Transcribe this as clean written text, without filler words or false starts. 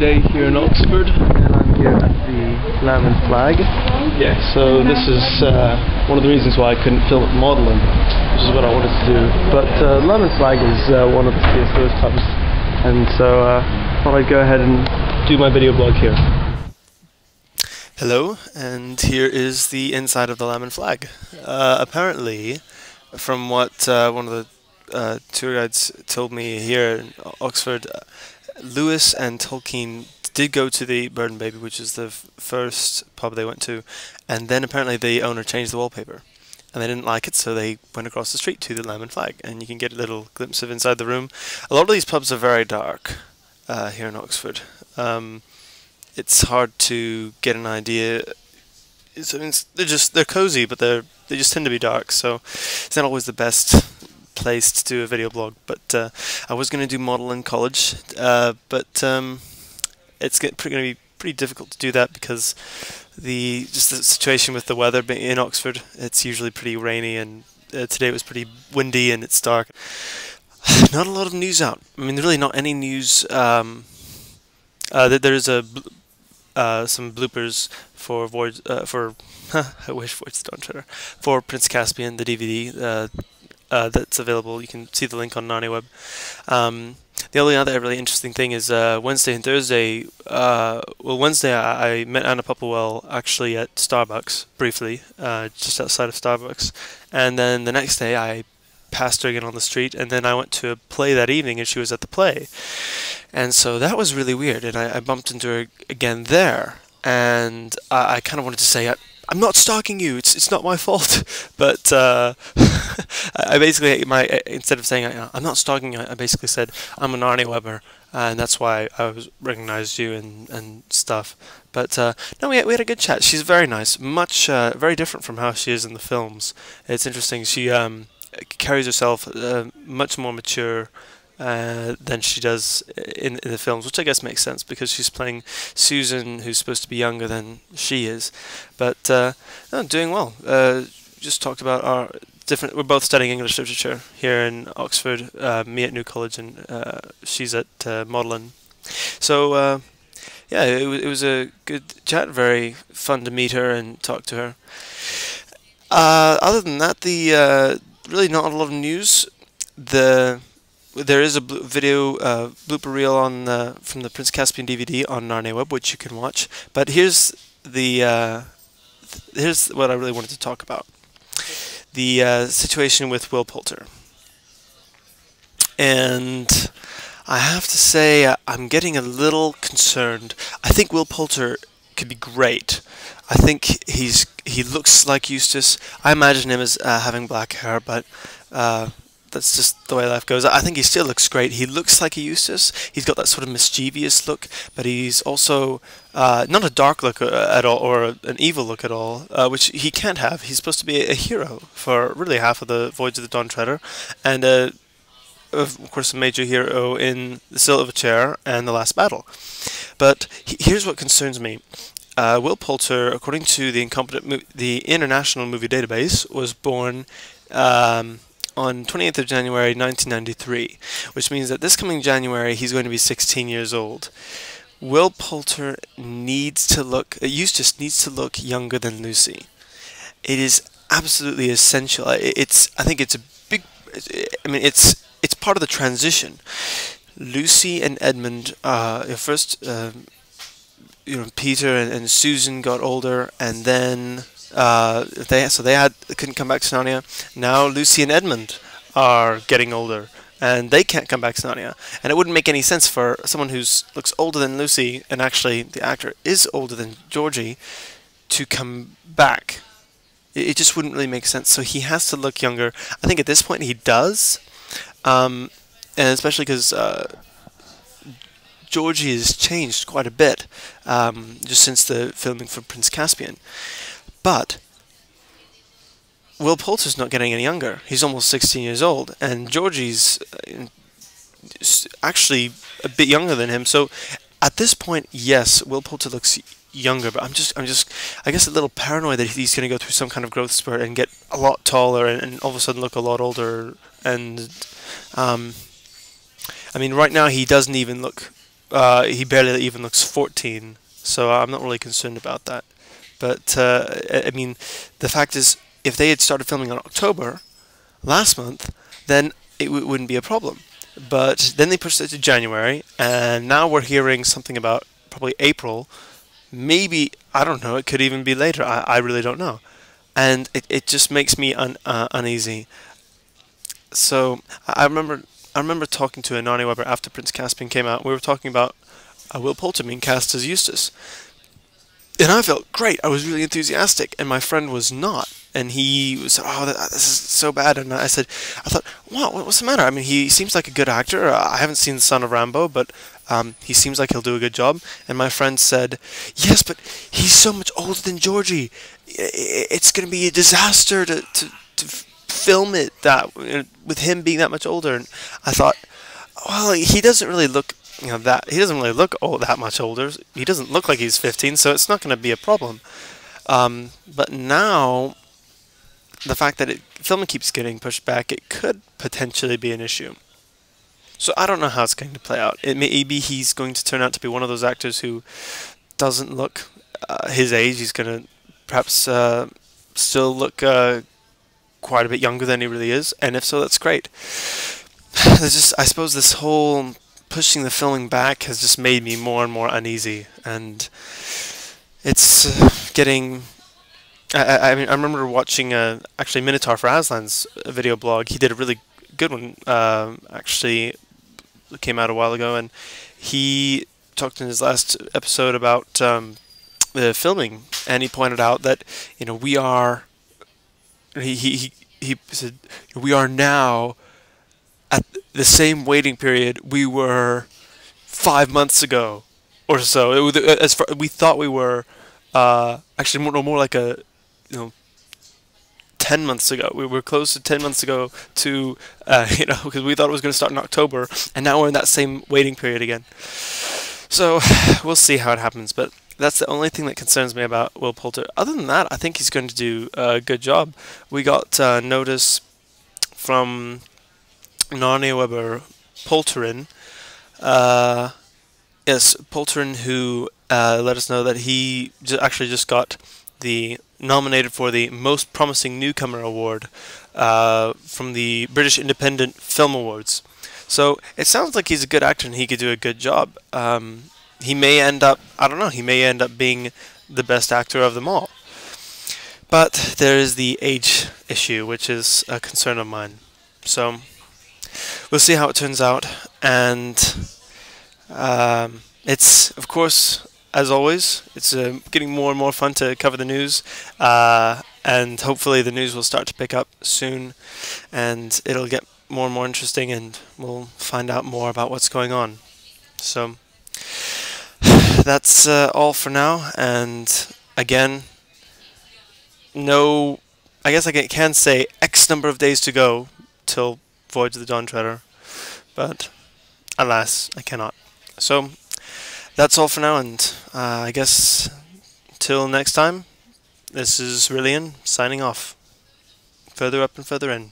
day here in Oxford, and I'm here at the Lamb and Flag. Yeah, so this is one of the reasons why I couldn't film it modelling, which is what I wanted to do. But Lamb and Flag is one of the CSO's pubs, and so I thought I'd go ahead and do my video blog here. Hello, and here is the inside of the Lamb and Flag. Apparently, from what one of the tour guides told me here in Oxford, Lewis and Tolkien did go to the Bird and Baby, which is the first pub they went to, and then apparently the owner changed the wallpaper, and they didn't like it, so they went across the street to the Lamb and Flag, and you can get a little glimpse of inside the room. A lot of these pubs are very dark here in Oxford. It's hard to get an idea. I mean, they're cozy, but they just tend to be dark, so it's not always the best place to do a video blog. But I was going to do model in college, but it's going to be pretty difficult to do that because the situation with the weather in Oxford. It's usually pretty rainy, and today it was pretty windy and it's dark. Not a lot of news out. I mean, really not any news. There is some bloopers for Voyage, I wish Voyage was on Twitter, for Prince Caspian, the DVD that's available. You can see the link on Narnia Web. The only other really interesting thing is Wednesday and Thursday. Well, Wednesday I met Anna Popplewell actually at Starbucks briefly, just outside of Starbucks, and then the next day I passed her again on the street, and then I went to a play that evening and she was at the play, and so that was really weird, and I bumped into her again there, and I kind of wanted to say, I'm not stalking you, it's not my fault, but I basically, instead of saying I'm not stalking you, I basically said I'm a Narnia Webber, and that's why I recognized you and stuff. But no, we had a good chat. She's very nice, very different from how she is in the films. It's interesting. She carries herself much more mature than she does in the films, which I guess makes sense because she's playing Susan, who's supposed to be younger than she is. But no, doing well. Just talked about our different. We're both studying English literature here in Oxford. Me at New College, and she's at Magdalen. So yeah, it was a good chat. Very fun to meet her and talk to her. Other than that, really not a lot of news. There is a video blooper reel on from the Prince Caspian DVD on Narnia Web, which you can watch. But here's what I really wanted to talk about: the situation with Will Poulter. And I have to say, I'm getting a little concerned. I think Will Poulter could be great. I think he looks like Eustace. I imagine him as having black hair, but that's just the way life goes. I think he still looks great. He looks like a Eustace. He's got that sort of mischievous look, but he's also not a dark look at all, or an evil look at all, which he can't have. He's supposed to be a hero for really half of the Voyage of the Dawn Treader, and of course a major hero in The Silver Chair and The Last Battle. But here's what concerns me. Will Poulter, according to the International Movie Database, was born on 28th of January 1993, which means that this coming January he's going to be 16 years old. Will Poulter needs to look, Eustace needs to look younger than Lucy. It is absolutely essential. I think it's a big, I mean, it's part of the transition. Lucy and Edmund, first, Peter and Susan got older, and then they couldn't come back to Narnia. Now Lucy and Edmund are getting older, and they can't come back to Narnia. And it wouldn't make any sense for someone who looks older than Lucy, and actually the actor is older than Georgie, to come back. It just wouldn't really make sense. So he has to look younger. I think at this point he does, and especially because Georgie has changed quite a bit just since the filming for Prince Caspian. But Will Poulter's not getting any younger. He's almost 16 years old, and Georgie's actually a bit younger than him. So at this point, yes, Will Poulter looks younger, but I'm just I guess a little paranoid that he's going to go through some kind of growth spurt and get a lot taller and all of a sudden look a lot older. And I mean, right now he doesn't even look he barely even looks 14, so I'm not really concerned about that. But I mean, the fact is, if they had started filming in October last month, then it wouldn't be a problem. But then they pushed it to January, and now we're hearing something about probably April. Maybe, I don't know, it could even be later. I really don't know. And it just makes me uneasy. So I remember talking to a Narnia Weber after Prince Caspian came out. We were talking about Will Poulter being cast as Eustace. And I felt great. I was really enthusiastic, and my friend was not. And he was, oh, this is so bad. And I thought, what's the matter? I mean, he seems like a good actor. I haven't seen The Son of Rambo, but he seems like he'll do a good job. And my friend said, yes, but he's so much older than Georgie. It's going to be a disaster to film it with him being that much older. And I thought, well, he doesn't really look that he doesn't really look that much older. He doesn't look like he's 15, so it's not going to be a problem. But now, the fact that filming keeps getting pushed back, it could potentially be an issue. So I don't know how it's going to play out. Maybe he's going to turn out to be one of those actors who doesn't look his age. He's going to perhaps still look quite a bit younger than he really is, and if so, that's great. I suppose this whole pushing the filming back has just made me more and more uneasy, and it's getting. I mean, I remember watching actually Minotaur for Aslan's video blog. He did a really good one. Actually, it came out a while ago, and he talked in his last episode about the filming, and he pointed out that we are. He said we are now at the same waiting period we were 5 months ago or so. We thought we were actually more like 10 months ago. We were close to 10 months ago to because we thought it was going to start in October, and now we're in that same waiting period again. So we'll see how it happens, but that's the only thing that concerns me about Will Poulter. Other than that, I think he's going to do a good job. We got notice from Narnia Weber Poulterin. Yes, Poulterin, who let us know that he actually just got nominated for the Most Promising Newcomer Award from the British Independent Film Awards. So it sounds like he's a good actor and he could do a good job. He may end up, I don't know, he may end up being the best actor of them all. But there is the age issue, which is a concern of mine. So we'll see how it turns out. And it's, of course, as always, it's getting more and more fun to cover the news. And hopefully the news will start to pick up soon. And it'll get more and more interesting, and we'll find out more about what's going on. So that's all for now, and again, I guess I can say X number of days to go till Voyage of the Dawn Treader, but alas, I cannot. So that's all for now, and I guess till next time, this is Rillian signing off. Further up and further in.